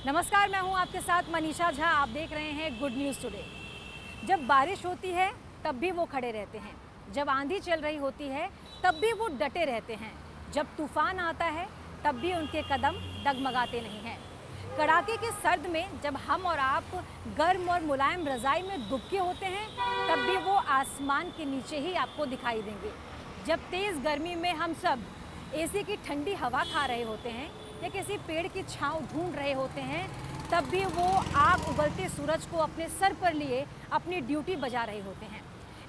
नमस्कार, मैं हूं आपके साथ मनीषा झा। आप देख रहे हैं गुड न्यूज़ टुडे। जब बारिश होती है तब भी वो खड़े रहते हैं, जब आंधी चल रही होती है तब भी वो डटे रहते हैं, जब तूफान आता है तब भी उनके कदम डगमगाते नहीं हैं। कड़ाके के सर्द में जब हम और आप गर्म और मुलायम रज़ाई में दुबके होते हैं तब भी वो आसमान के नीचे ही आपको दिखाई देंगे। जब तेज़ गर्मी में हम सब एसी की ठंडी हवा खा रहे होते हैं या किसी पेड़ की छांव ढूंढ रहे होते हैं तब भी वो आग उगलते सूरज को अपने सर पर लिए अपनी ड्यूटी बजा रहे होते हैं।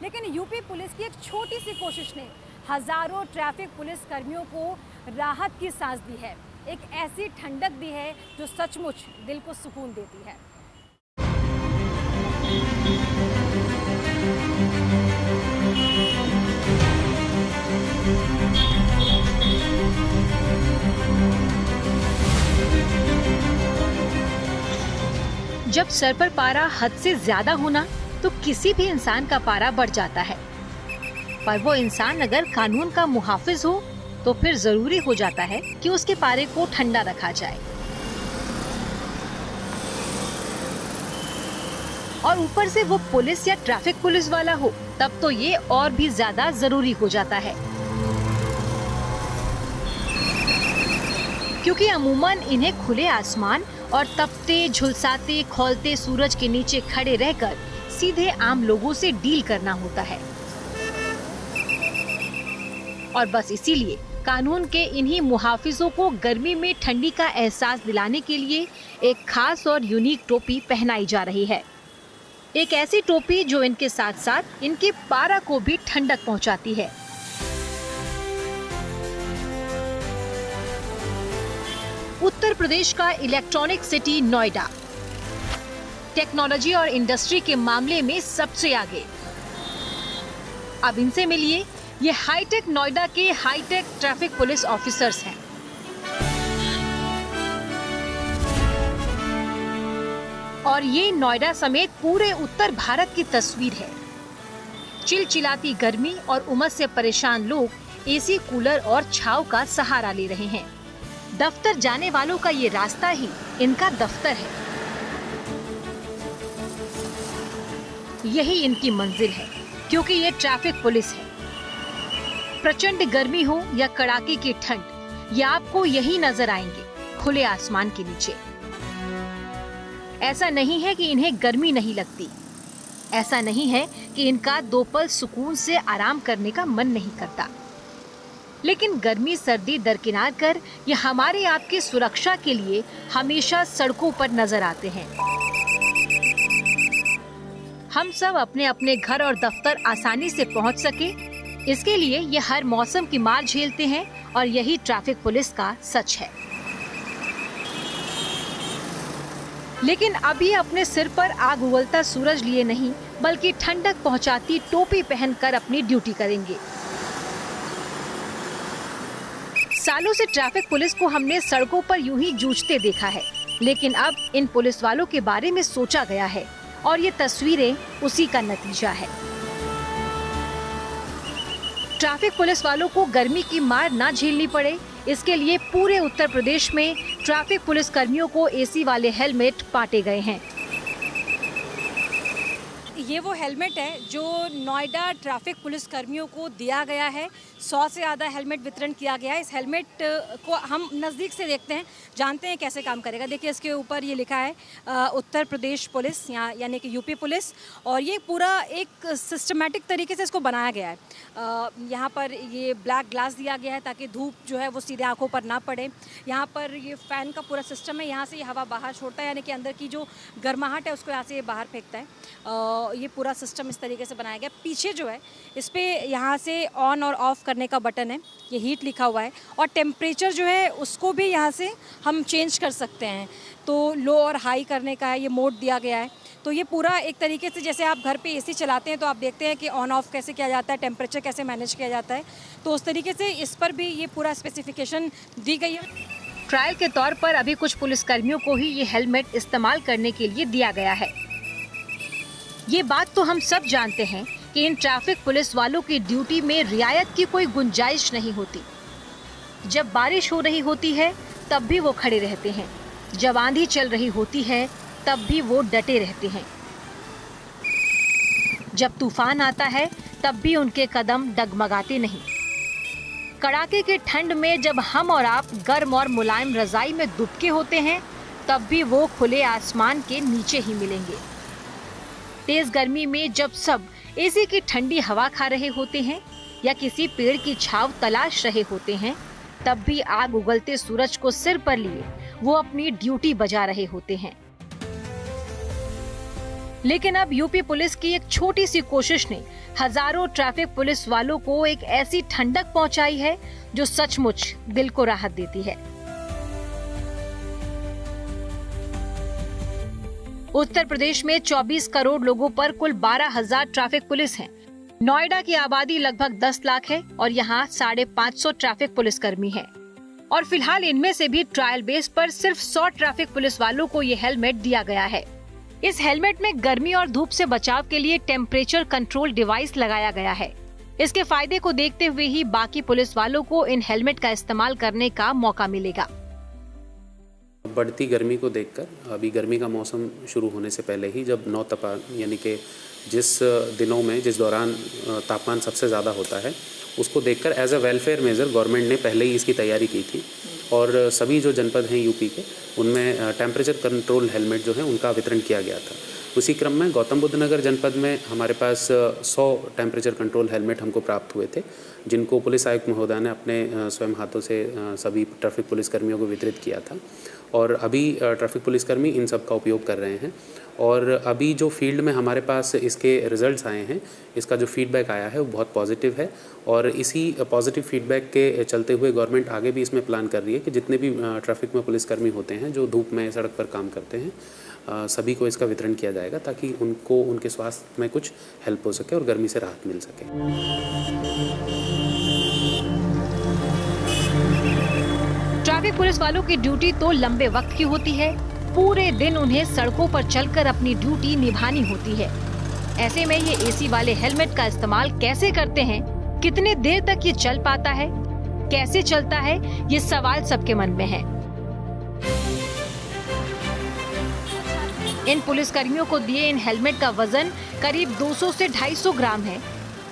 लेकिन यूपी पुलिस की एक छोटी सी कोशिश ने हज़ारों ट्रैफिक पुलिस कर्मियों को राहत की सांस दी है, एक ऐसी ठंडक दी है जो सचमुच दिल को सुकून देती है। जब सर पर पारा हद से ज्यादा होना तो किसी भी इंसान का पारा बढ़ जाता है, पर वो इंसान अगर कानून का मुहाफिज हो तो फिर जरूरी हो जाता है कि उसके पारे को ठंडा रखा जाए। और ऊपर से वो पुलिस या ट्रैफिक पुलिस वाला हो तब तो ये और भी ज्यादा जरूरी हो जाता है, क्योंकि अमूमन इन्हें खुले आसमान और तपते झुलसाते खौलते सूरज के नीचे खड़े रहकर सीधे आम लोगों से डील करना होता है। और बस इसीलिए कानून के इन्हीं मुहाफिजों को गर्मी में ठंडी का एहसास दिलाने के लिए एक खास और यूनिक टोपी पहनाई जा रही है। एक ऐसी टोपी जो इनके साथ साथ इनके पारा को भी ठंडक पहुंचाती है। उत्तर प्रदेश का इलेक्ट्रॉनिक सिटी नोएडा टेक्नोलॉजी और इंडस्ट्री के मामले में सबसे आगे। अब इनसे मिलिए, ये हाईटेक नोएडा के हाईटेक ट्रैफिक पुलिस ऑफिसर्स हैं। और ये नोएडा समेत पूरे उत्तर भारत की तस्वीर है। चिलचिलाती गर्मी और उमस से परेशान लोग एसी, कूलर और छांव का सहारा ले रहे हैं। दफ्तर जाने वालों का ये रास्ता ही इनका दफ्तर है, यही इनकी मंजिल है, क्योंकि ये ट्रैफिक पुलिस है। प्रचंड गर्मी हो या कड़ाके की ठंड, ये आपको यही नजर आएंगे, खुले आसमान के नीचे। ऐसा नहीं है कि इन्हें गर्मी नहीं लगती, ऐसा नहीं है कि इनका दो पल सुकून से आराम करने का मन नहीं करता, लेकिन गर्मी सर्दी दरकिनार कर ये हमारे आपकी सुरक्षा के लिए हमेशा सड़कों पर नजर आते हैं। हम सब अपने अपने घर और दफ्तर आसानी से पहुंच सके, इसके लिए ये हर मौसम की मार झेलते हैं और यही ट्रैफिक पुलिस का सच है। लेकिन अभी अपने सिर पर आग उगलता सूरज लिए नहीं, बल्कि ठंडक पहुंचाती टोपी पहनकर अपनी ड्यूटी करेंगे। सालों से ट्रैफिक पुलिस को हमने सड़कों पर यूं ही जूझते देखा है, लेकिन अब इन पुलिस वालों के बारे में सोचा गया है और ये तस्वीरें उसी का नतीजा है। ट्रैफिक पुलिस वालों को गर्मी की मार ना झेलनी पड़े, इसके लिए पूरे उत्तर प्रदेश में ट्रैफिक पुलिस कर्मियों को एसी वाले हेलमेट बांटे गए हैं। ये वो हेलमेट है जो नोएडा ट्रैफिक पुलिस कर्मियों को दिया गया है। 100 से ज़्यादा हेलमेट वितरण किया गया है। इस हेलमेट को हम नज़दीक से देखते हैं, जानते हैं कैसे काम करेगा। देखिए, इसके ऊपर ये लिखा है उत्तर प्रदेश पुलिस, यानी कि यूपी पुलिस, और ये पूरा एक सिस्टमेटिक तरीके से इसको बनाया गया है। यहाँ पर ये ब्लैक ग्लास दिया गया है ताकि धूप जो है वो सीधे आंखों पर ना पड़े। यहाँ पर ये फ़ैन का पूरा सिस्टम है, यहाँ से ये हवा बाहर छोड़ता है, यानी कि अंदर की जो गर्माहट है उसको यहाँ से ये बाहर फेंकता है। ये पूरा सिस्टम इस तरीके से बनाया गया। पीछे जो है इस पे यहाँ से ऑन और ऑफ करने का बटन है, ये हीट लिखा हुआ है, और टेम्परेचर जो है उसको भी यहाँ से हम चेंज कर सकते हैं। तो लो और हाई करने का है, ये मोड दिया गया है। तो ये पूरा एक तरीके से, जैसे आप घर पे एसी चलाते हैं तो आप देखते हैं कि ऑन ऑफ कैसे किया जाता है, टेम्परेचर कैसे मैनेज किया जाता है, तो उस तरीके से इस पर भी ये पूरा स्पेसिफिकेशन दी गई है। ट्रायल के तौर पर अभी कुछ पुलिसकर्मियों को ही ये हेलमेट इस्तेमाल करने के लिए दिया गया है। ये बात तो हम सब जानते हैं कि इन ट्रैफिक पुलिस वालों की ड्यूटी में रियायत की कोई गुंजाइश नहीं होती। जब बारिश हो रही होती है तब भी वो खड़े रहते हैं, जब आंधी चल रही होती है तब भी वो डटे रहते हैं। जब तूफान आता है तब भी उनके कदम डगमगाते नहीं। कड़ाके की ठंड में जब हम और आप गर्म और मुलायम रजाई में दुबके होते हैं तब भी वो खुले आसमान के नीचे ही मिलेंगे। तेज गर्मी में जब सब एसी की ठंडी हवा खा रहे होते हैं या किसी पेड़ की छांव तलाश रहे होते हैं तब भी आग उगलते सूरज को सिर पर लिए वो अपनी ड्यूटी बजा रहे होते हैं। लेकिन अब यूपी पुलिस की एक छोटी सी कोशिश ने हजारों ट्रैफिक पुलिस वालों को एक ऐसी ठंडक पहुंचाई है जो सचमुच दिल को राहत देती है। उत्तर प्रदेश में 24 करोड़ लोगों पर कुल 12,000 ट्रैफिक पुलिस हैं। नोएडा की आबादी लगभग 10 लाख है और यहाँ 550 ट्रैफिक पुलिस कर्मी हैं। और फिलहाल इनमें से भी ट्रायल बेस पर सिर्फ 100 ट्रैफिक पुलिस वालों को ये हेलमेट दिया गया है। इस हेलमेट में गर्मी और धूप से बचाव के लिए टेम्परेचर कंट्रोल डिवाइस लगाया गया है। इसके फायदे को देखते हुए ही बाकी पुलिस वालों को इन हेलमेट का इस्तेमाल करने का मौका मिलेगा। बढ़ती गर्मी को देखकर अभी गर्मी का मौसम शुरू होने से पहले ही जब नौतपा यानी कि जिस दौरान तापमान सबसे ज़्यादा होता है उसको देखकर as a welfare measure government ने पहले ही इसकी तैयारी की थी और सभी जो जनपद हैं यूपी के उनमें टेम्परेचर कंट्रोल हेलमेट जो है उनका वितरण किया गया था। उसी क्रम में गौतम बुद्ध नगर जनपद में हमारे पास 100 टेम्परेचर कंट्रोल हेलमेट हमको प्राप्त हुए थे, जिनको पुलिस आयुक्त महोदय ने अपने स्वयं हाथों से सभी ट्रैफिक पुलिस कर्मियों को वितरित किया था और अभी ट्रैफिक पुलिसकर्मी इन सब का उपयोग कर रहे हैं। और अभी जो फील्ड में हमारे पास इसके रिजल्ट्स आए हैं, इसका जो फीडबैक आया है वो बहुत पॉजिटिव है और इसी पॉजिटिव फीडबैक के चलते हुए गवर्नमेंट आगे भी इसमें प्लान कर रही है कि जितने भी ट्रैफिक में पुलिसकर्मी होते हैं जो धूप में सड़क पर काम करते हैं सभी को इसका वितरण किया जाएगा ताकि उनको उनके स्वास्थ्य में कुछ हेल्प हो सके और गर्मी से राहत मिल सके। ट्रैफिक पुलिस वालों की ड्यूटी तो लंबे वक्त की होती है। पूरे दिन उन्हें सड़कों पर चलकर अपनी ड्यूटी निभानी होती है। ऐसे में ये एसी वाले हेलमेट का इस्तेमाल कैसे करते हैं, कितने देर तक ये चल पाता है, कैसे चलता है, ये सवाल सबके मन में है। इन पुलिसकर्मियों को दिए इन हेलमेट का वजन करीब 200 से 250 ग्राम है।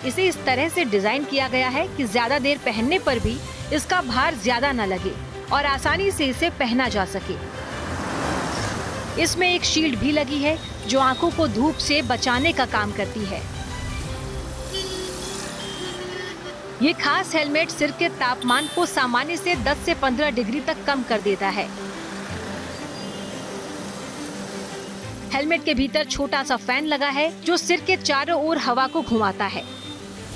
इसे इस तरह से डिजाइन किया गया है कि ज्यादा देर पहनने पर भी इसका भार ज्यादा न लगे और आसानी से इसे पहना जा सके। इसमें एक शील्ड भी लगी है जो आंखों को धूप से बचाने का काम करती है। ये खास हेलमेट सिर के तापमान को सामान्य से 10 से 15 डिग्री तक कम कर देता है। हेलमेट के भीतर छोटा सा फैन लगा है जो सिर के चारों ओर हवा को घुमाता है।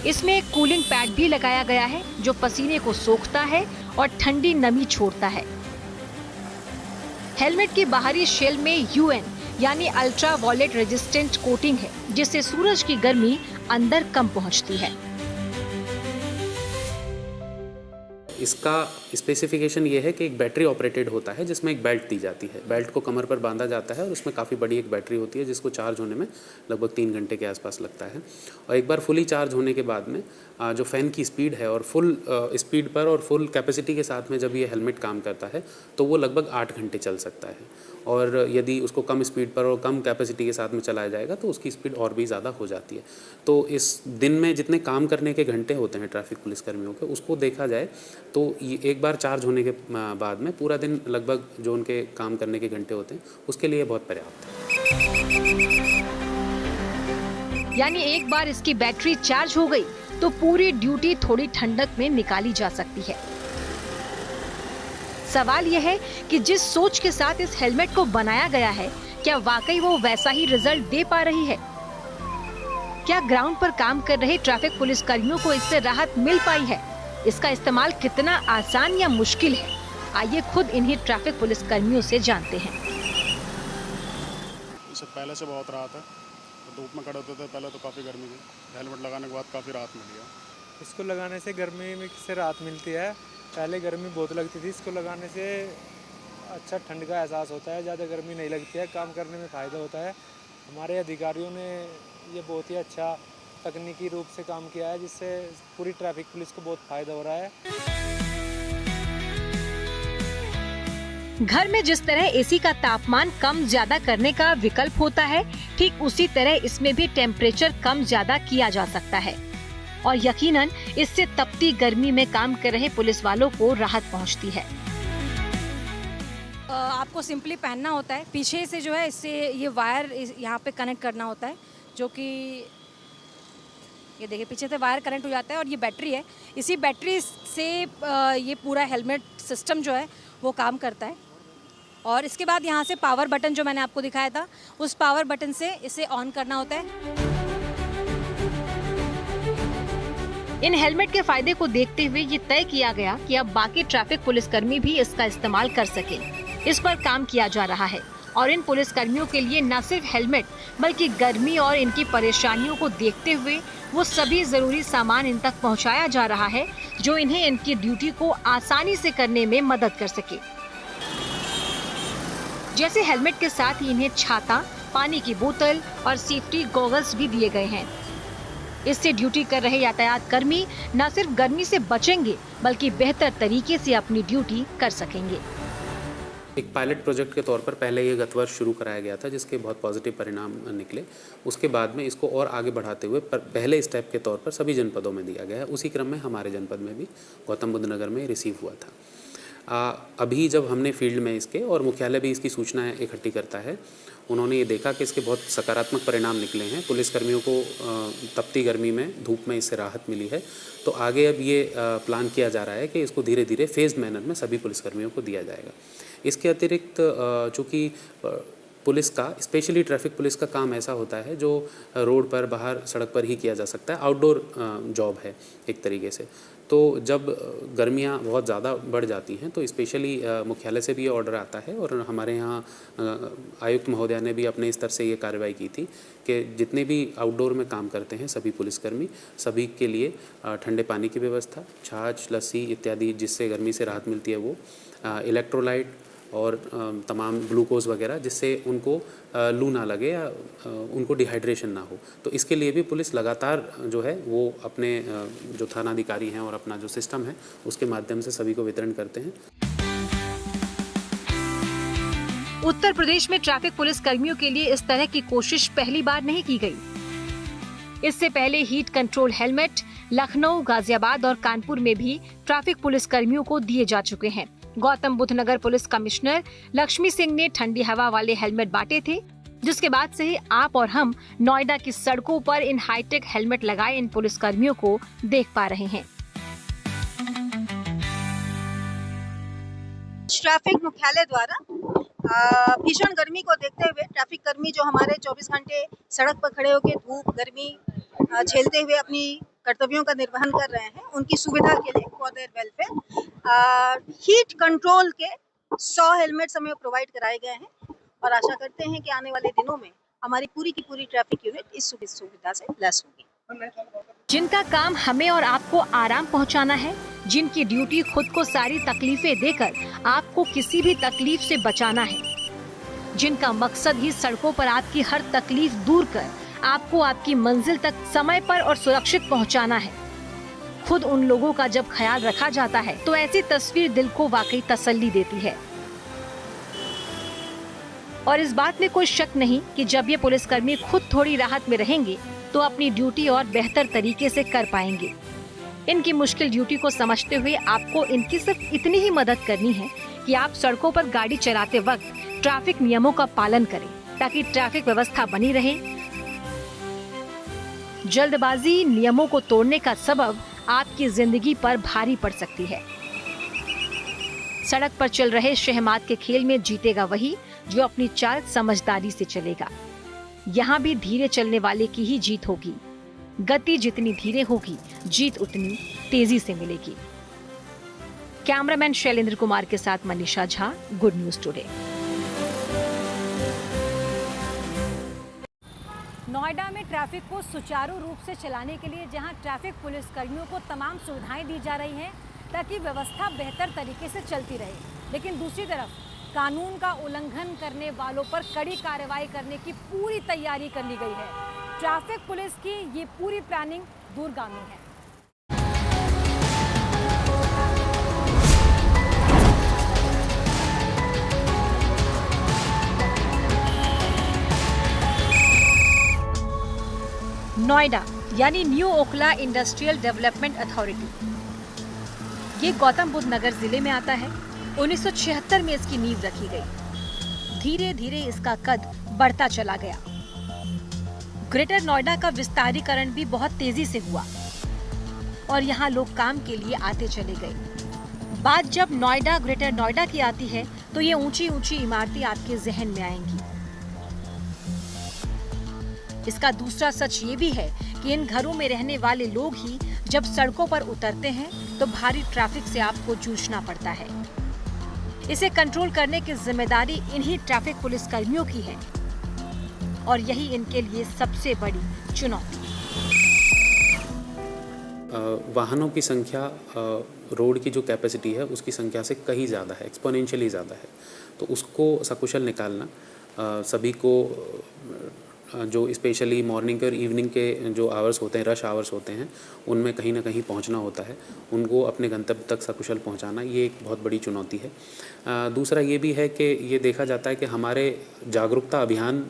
इसमें एक कूलिंग पैड भी लगाया गया है जो पसीने को सोखता है और ठंडी नमी छोड़ता है। हेलमेट की बाहरी शेल में यूएन यानी अल्ट्रा वायलेट रेजिस्टेंट कोटिंग है जिससे सूरज की गर्मी अंदर कम पहुंचती है। इसका स्पेसिफिकेशन ये है कि एक बैटरी ऑपरेटेड होता है जिसमें एक बेल्ट दी जाती है। बेल्ट को कमर पर बांधा जाता है और उसमें काफ़ी बड़ी एक बैटरी होती है जिसको चार्ज होने में लगभग 3 घंटे के आसपास लगता है। और एक बार फुली चार्ज होने के बाद में जो फ़ैन की स्पीड है और फुल स्पीड पर और फुल कैपेसिटी के साथ में जब ये हेलमेट काम करता है तो वो लगभग 8 घंटे चल सकता है। और यदि उसको कम स्पीड पर और कम कैपेसिटी के साथ में चलाया जाएगा तो उसकी स्पीड और भी ज़्यादा हो जाती है। तो इस दिन में जितने काम करने के घंटे होते हैं ट्रैफिक पुलिसकर्मियों के उसको देखा जाए तो ये एक बार चार्ज होने के बाद में पूरा दिन लगभग जो उनके काम करने के घंटे होते हैं उसके लिए बहुत पर्याप्त है। यानी एक बार इसकी बैटरी चार्ज हो गई तो पूरी ड्यूटी थोड़ी ठंडक में निकाली जा सकती है। सवाल यह है कि जिस सोच के साथ इस हेलमेट को बनाया गया है क्या वाकई वो वैसा ही रिजल्ट दे पा रही है? क्या ग्राउंड पर काम कर रहे ट्रैफिक पुलिस कर्मियों को इससे राहत मिल पाई है? इसका इस्तेमाल कितना आसान या मुश्किल है? आइए खुद इन्हीं ट्रैफिक पुलिस कर्मियों से जानते हैं। इससे पहले से बहुत राहत है। धूप में खड़े होते थे पहले तो काफ़ी गर्मी थी, हेलमेट लगाने के बाद काफ़ी राहत मिली है। इसको लगाने से गर्मी में से राहत मिलती है। पहले गर्मी बहुत लगती थी, इसको लगाने से अच्छा ठंड का एहसास होता है, ज़्यादा गर्मी नहीं लगती है, काम करने में फ़ायदा होता है। हमारे अधिकारियों ने ये बहुत ही अच्छा तकनीकी रूप से काम किया है जिससे पूरी ट्रैफिक पुलिस को बहुत फ़ायदा हो रहा है। घर में जिस तरह एसी का तापमान कम ज्यादा करने का विकल्प होता है, ठीक उसी तरह इसमें भी टेम्परेचर कम ज्यादा किया जा सकता है और यकीनन इससे तपती गर्मी में काम कर रहे पुलिस वालों को राहत पहुंचती है। आपको सिंपली पहनना होता है, पीछे से जो है इससे ये वायर यहाँ पे कनेक्ट करना होता है, जो कि ये देखिए पीछे से वायर कनेक्ट हो जाता है और ये बैटरी है। इसी बैटरी से ये पूरा हेलमेट सिस्टम जो है वो काम करता है। और इसके बाद यहाँ से पावर बटन जो मैंने आपको दिखाया था, उस पावर बटन से इसे ऑन करना होता है। इन हेलमेट के फायदे को देखते हुए ये तय किया गया कि अब बाकी ट्रैफिक पुलिसकर्मी भी इसका इस्तेमाल कर सके। इस पर काम किया जा रहा है और इन पुलिसकर्मियों के लिए न सिर्फ हेलमेट बल्कि गर्मी और इनकी परेशानियों को देखते हुए वो सभी जरूरी सामान इन तक पहुंचाया जा रहा है जो इन्हें इनकी ड्यूटी को आसानी से करने में मदद कर सके। जैसे हेलमेट के साथ ही इन्हें छाता, पानी की बोतल और सेफ्टी गॉगल्स भी दिए गए हैं। इससे ड्यूटी कर रहे यातायात कर्मी न सिर्फ गर्मी से बचेंगे बल्कि बेहतर तरीके से अपनी ड्यूटी कर सकेंगे। एक पायलट प्रोजेक्ट के तौर पर पहले ये गत वर्ष शुरू कराया गया था, जिसके बहुत पॉजिटिव परिणाम निकले। उसके बाद में इसको और आगे बढ़ाते हुए पहले स्टेप के तौर पर सभी जनपदों में दिया गया है। उसी क्रम में हमारे जनपद में भी गौतम बुद्ध नगर में रिसीव हुआ था। अभी जब हमने फील्ड में इसके और मुख्यालय भी इसकी सूचनाएं इकट्ठी करता है, उन्होंने ये देखा कि इसके बहुत सकारात्मक परिणाम निकले हैं। पुलिसकर्मियों को तपती गर्मी में, धूप में इससे राहत मिली है। तो आगे अब ये प्लान किया जा रहा है कि इसको धीरे धीरे फेज्ड मैनर में सभी पुलिसकर्मियों को दिया जाएगा। इसके अतिरिक्त चूँकि पुलिस का, स्पेशली ट्रैफिक पुलिस का काम ऐसा होता है जो रोड पर, बाहर सड़क पर ही किया जा सकता है, आउटडोर जॉब है एक तरीके से। तो जब गर्मियाँ बहुत ज़्यादा बढ़ जाती हैं तो स्पेशली मुख्यालय से भी ये ऑर्डर आता है और हमारे यहाँ आयुक्त महोदया ने भी अपने स्तर से ये कार्रवाई की थी कि जितने भी आउटडोर में काम करते हैं सभी पुलिसकर्मी, सभी के लिए ठंडे पानी की व्यवस्था, छाछ, लस्सी इत्यादि जिससे गर्मी से राहत मिलती है वो, इलेक्ट्रोलाइट और तमाम ग्लूकोज वगैरह जिससे उनको लू ना लगे या उनको डिहाइड्रेशन ना हो। तो इसके लिए भी पुलिस लगातार जो है वो अपने जो थानाधिकारी हैं और अपना जो सिस्टम है उसके माध्यम से सभी को वितरण करते हैं। उत्तर प्रदेश में ट्रैफिक पुलिस कर्मियों के लिए इस तरह की कोशिश पहली बार नहीं की गई। इससे पहले heat control helmet Lucknow, Ghaziabad और कानपुर में भी ट्रैफिक पुलिस कर्मियों को दिए जा चुके हैं। गौतम बुद्ध नगर पुलिस कमिश्नर लक्ष्मी सिंह ने ठंडी हवा वाले हेलमेट बांटे थे, जिसके बाद से ही आप और हम नोएडा की सड़कों पर इन हाईटेक हेलमेट लगाए इन पुलिस कर्मियों को देख पा रहे हैं। ट्रैफिक मुख्यालय द्वारा भीषण गर्मी को देखते हुए ट्रैफिक कर्मी जो हमारे 24 घंटे सड़क पर खड़े होकर धूप गर्मी झेलते हुए अपनी कर्तव्यों का निर्वहन कर रहे हैं, उनकी सुविधा के लिए for their welfare heat control के 100 हेलमेट्स हमें प्रोवाइड कराए गए हैं और आशा करते हैं कि आने वाले दिनों में हमारी पूरी की पूरी ट्रैफिक यूनिट इस सुविधा से लैस होगी। जिनका काम हमें और आपको आराम पहुंचाना है, जिनकी ड्यूटी खुद को सारी तकलीफें देकर आपको किसी भी तकलीफ से बचाना है, जिनका मकसद ही सड़कों पर आपकी हर तकलीफ दूर कर आपको आपकी मंजिल तक समय पर और सुरक्षित पहुंचाना है, खुद उन लोगों का जब ख्याल रखा जाता है तो ऐसी तस्वीर दिल को वाकई तसल्ली देती है। और इस बात में कोई शक नहीं कि जब ये पुलिसकर्मी खुद थोड़ी राहत में रहेंगे तो अपनी ड्यूटी और बेहतर तरीके से कर पाएंगे। इनकी मुश्किल ड्यूटी को समझते हुए आपको इनकी सिर्फ इतनी ही मदद करनी है कि आप सड़कों पर गाड़ी चलाते वक्त ट्रैफिक नियमों का पालन करें ताकि ट्रैफिक व्यवस्था बनी रहे। जल्दबाजी नियमों को तोड़ने का सबब आपकी जिंदगी पर भारी पड़ सकती है। सड़क पर चल रहे शहमात के खेल में जीतेगा वही जो अपनी चाल समझदारी से चलेगा। यहाँ भी धीरे चलने वाले की ही जीत होगी। गति जितनी धीरे होगी, जीत उतनी तेजी से मिलेगी। कैमरामैन शैलेंद्र कुमार के साथ Manisha Jha, good news today. Noida में ट्रैफिक को सुचारू रूप से चलाने के लिए जहां ट्रैफिक पुलिस कर्मियों को तमाम सुविधाएं दी जा रही हैं ताकि व्यवस्था बेहतर तरीके से चलती रहे, लेकिन दूसरी तरफ कानून का उल्लंघन करने वालों पर कड़ी कार्रवाई करने की पूरी तैयारी कर ली गई है। ट्रैफिक पुलिस की ये पूरी प्लानिंग दूरगामी है। नोएडा यानी new Okhla industrial development authority, ये गौतम बुद्ध नगर जिले में आता है। 1976 में इसकी नींव रखी गई। धीरे धीरे इसका कद बढ़ता चला गया। ग्रेटर नोएडा का विस्तारीकरण भी बहुत तेजी से हुआ और यहाँ लोग काम के लिए आते चले गए। बात जब नोएडा ग्रेटर नोएडा की आती है तो ये ऊंची ऊंची इमारतें आपके जहन में आएंगी। इसका दूसरा सच ये भी है कि इन घरों में रहने वाले लोग ही जब सड़कों पर उतरते हैं तो भारी ट्रैफिक से आपको जूझना पड़ता है। इसे कंट्रोल करने की जिम्मेदारी इन्हीं ट्रैफिक पुलिस कर्मियों की है और यही इनके लिए सबसे बड़ी चुनौती। वाहनों की संख्या रोड की जो कैपेसिटी है उसकी संख्या से कहीं ज़्यादा है, एक्सपोनेंशियली ज़्यादा है। तो उसको सकुशल निकालना सभी को, जो स्पेशली मॉर्निंग के और इवनिंग के जो आवर्स होते हैं, रश आवर्स होते हैं, उनमें कहीं ना कहीं पहुंचना होता है। उनको अपने गंतव्य तक सकुशल पहुंचाना ये एक बहुत बड़ी चुनौती है। दूसरा ये भी है कि ये देखा जाता है कि हमारे जागरूकता अभियान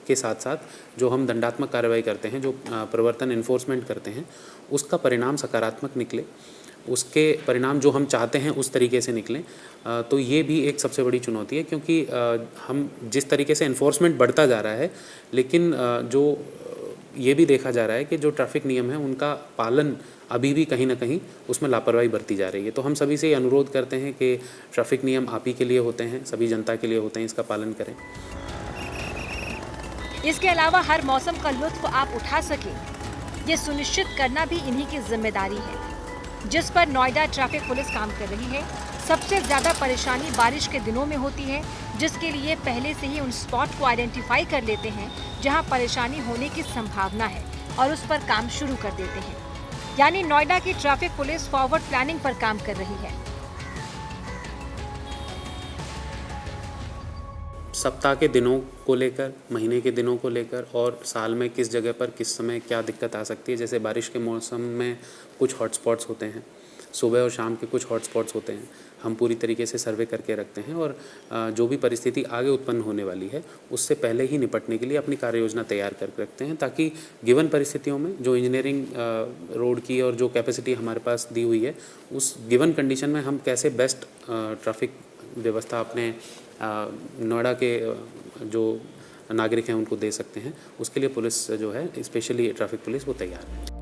के साथ साथ जो हम दंडात्मक कार्रवाई करते हैं, जो प्रवर्तन इन्फोर्समेंट करते हैं, उसका परिणाम सकारात्मक निकले, उसके परिणाम जो हम चाहते हैं उस तरीके से निकलें। तो ये भी एक सबसे बड़ी चुनौती है, क्योंकि हम जिस तरीके से इन्फोर्समेंट बढ़ता जा रहा है, लेकिन जो ये भी देखा जा रहा है कि जो ट्रैफिक नियम है उनका पालन अभी भी कहीं ना कहीं उसमें लापरवाही बरती जा रही है। तो हम सभी से ये अनुरोध करते हैं कि ट्रैफिक नियम आप ही के लिए होते हैं, सभी जनता के लिए होते हैं, इसका पालन करें। इसके अलावा हर मौसम का लुत्फ आप उठा सके, ये सुनिश्चित करना भी इन्हीं की जिम्मेदारी है, जिस पर नोएडा ट्रैफिक पुलिस काम कर रही है। सबसे ज्यादा परेशानी बारिश के दिनों में होती है, जिसके लिए पहले से ही उन स्पॉट को आइडेंटिफाई कर लेते हैं जहां परेशानी होने की संभावना है और उस पर काम शुरू कर देते हैं। यानी नोएडा की ट्रैफिक पुलिस फॉरवर्ड प्लानिंग पर काम कर रही है। सप्ताह के दिनों को लेकर, महीने के दिनों को लेकर और साल में किस जगह पर किस समय क्या दिक्कत आ सकती है। जैसे बारिश के मौसम में कुछ हॉटस्पॉट्स होते हैं, सुबह और शाम के कुछ हॉटस्पॉट्स होते हैं, हम पूरी तरीके से सर्वे करके रखते हैं और जो भी परिस्थिति आगे उत्पन्न होने वाली है उससे पहले ही निपटने के लिए अपनी कार्य योजना तैयार कर रखते हैं, ताकि गिवन परिस्थितियों में जो इंजीनियरिंग रोड की और जो कैपेसिटी हमारे पास दी हुई है, उस गिवन कंडीशन में हम कैसे बेस्ट ट्रैफिक व्यवस्था अपने नोएडा के जो नागरिक हैं उनको दे सकते हैं। उसके लिए पुलिस जो है, स्पेशली ट्रैफिक पुलिस, वो तैयार है।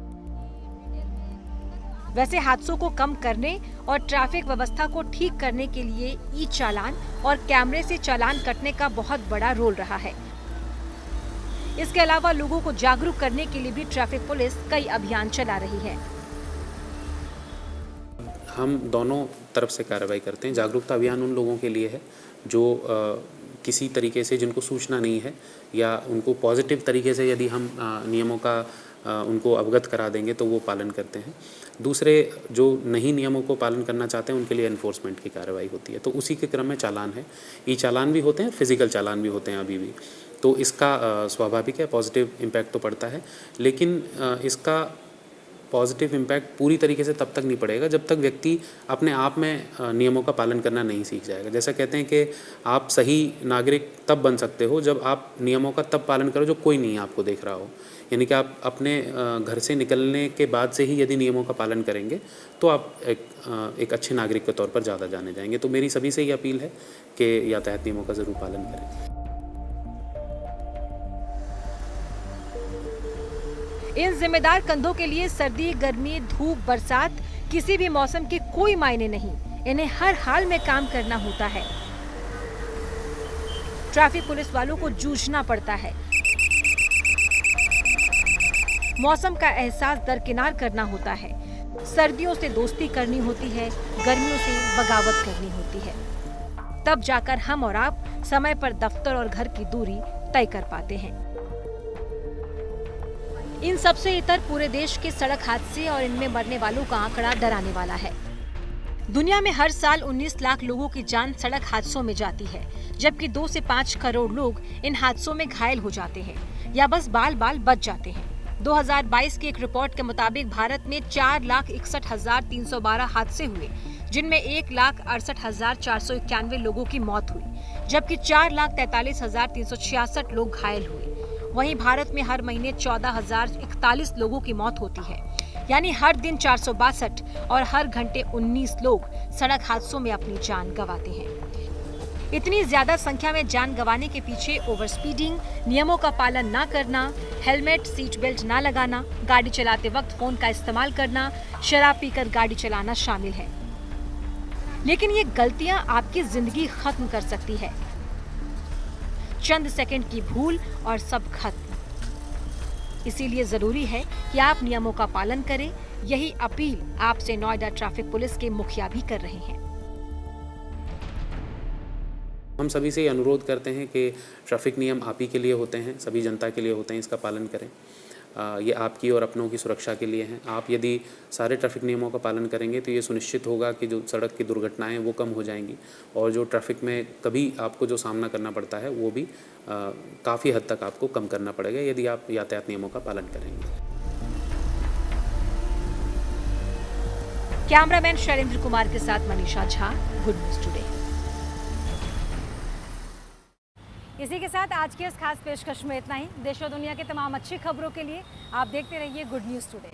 वैसे हादसों को कम करने और ट्रैफिक व्यवस्था को ठीक करने के लिए ई चालान और कैमरे से चालान कटने का बहुत बड़ा रोल रहा है। इसके अलावा लोगों को जागरूक करने के लिए भी ट्रैफिक पुलिस कई अभियान चला रही है। हम दोनों तरफ से कार्रवाई करते हैं। जागरूकता अभियान उन लोगों के लिए है जो किसी तरीके से, जिनको सूचना नहीं है या उनको पॉजिटिव तरीके से यदि हम नियमों का उनको अवगत करा देंगे तो वो पालन करते हैं। दूसरे जो नहीं नियमों को पालन करना चाहते हैं उनके लिए एनफोर्समेंट की कार्रवाई होती है। तो उसी के क्रम में चालान है, ई चालान भी होते हैं, फिजिकल चालान भी होते हैं अभी भी। तो इसका स्वाभाविक है, पॉजिटिव इम्पैक्ट तो पड़ता है, लेकिन इसका पॉजिटिव इम्पैक्ट पूरी तरीके से तब तक नहीं पड़ेगा जब तक व्यक्ति अपने आप में नियमों का पालन करना नहीं सीख जाएगा। जैसा कहते हैं कि आप सही नागरिक तब बन सकते हो जब आप नियमों का तब पालन करो जो कोई नहीं आपको देख रहा हो। यानी कि आप अपने घर से निकलने के बाद से ही यदि नियमों का पालन करेंगे तो आप एक अच्छे नागरिक के तौर पर ज़्यादा जाने जाएंगे। तो मेरी सभी से ये अपील है कि यातायात नियमों का ज़रूर पालन करें। इन जिम्मेदार कंधों के लिए सर्दी, गर्मी, धूप, बरसात, किसी भी मौसम के कोई मायने नहीं। इन्हें हर हाल में काम करना होता है। ट्रैफिक पुलिस वालों को जूझना पड़ता है। मौसम का एहसास दरकिनार करना होता है। सर्दियों से दोस्ती करनी होती है, गर्मियों से बगावत करनी होती है। तब जाकर हम और आप समय पर दफ्तर और घर की दूरी तय कर पाते हैं। इन सबसे इतर पूरे देश के सड़क हादसे और इनमें मरने वालों का आंकड़ा डराने वाला है। दुनिया में हर साल 19 लाख लोगों की जान सड़क हादसों में जाती है, जबकि 2 से 5 करोड़ लोग इन हादसों में घायल हो जाते हैं या बस बाल बाल बच जाते हैं। 2022 की एक रिपोर्ट के मुताबिक भारत में 4,61,312 हादसे हुए, जिनमें 1,68,491 लोगों की मौत हुई, जबकि 4,43,366 लोग घायल हुए वहीं भारत में हर महीने 14,041 लोगों की मौत होती है, यानी हर दिन 462 और हर घंटे 19 लोग सड़क हादसों में अपनी जान गंवाते हैं। इतनी ज्यादा संख्या में जान गंवाने के पीछे ओवर स्पीडिंग, नियमों का पालन न करना, हेलमेट, सीट बेल्ट न लगाना, गाड़ी चलाते वक्त फोन का इस्तेमाल करना, शराब पीकर गाड़ी चलाना शामिल है। लेकिन ये गलतियां आपकी जिंदगी खत्म कर सकती है। चंद सेकंड की भूल और सब खत्म। इसीलिए जरूरी है कि आप नियमों का पालन करें। यही अपील आपसे नोएडा ट्रैफिक पुलिस के मुखिया भी कर रहे हैं। हम सभी से अनुरोध करते हैं कि ट्रैफिक नियम आप ही के लिए होते हैं, सभी जनता के लिए होते हैं, इसका पालन करें। ये आपकी और अपनों की सुरक्षा के लिए हैं। आप यदि सारे ट्रैफिक नियमों का पालन करेंगे तो ये सुनिश्चित होगा कि जो सड़क की दुर्घटनाएं वो कम हो जाएंगी और जो ट्रैफिक में कभी आपको जो सामना करना पड़ता है वो भी काफ़ी हद तक आपको कम करना पड़ेगा यदि आप यातायात नियमों का पालन करेंगे। कैमरामैन शैलेंद्र कुमार के साथ Manisha Jha, good news today. इसी के साथ आज की इस खास पेशकश में इतना ही। देश और दुनिया के तमाम अच्छी खबरों के लिए आप देखते रहिए गुड न्यूज़ टुडे।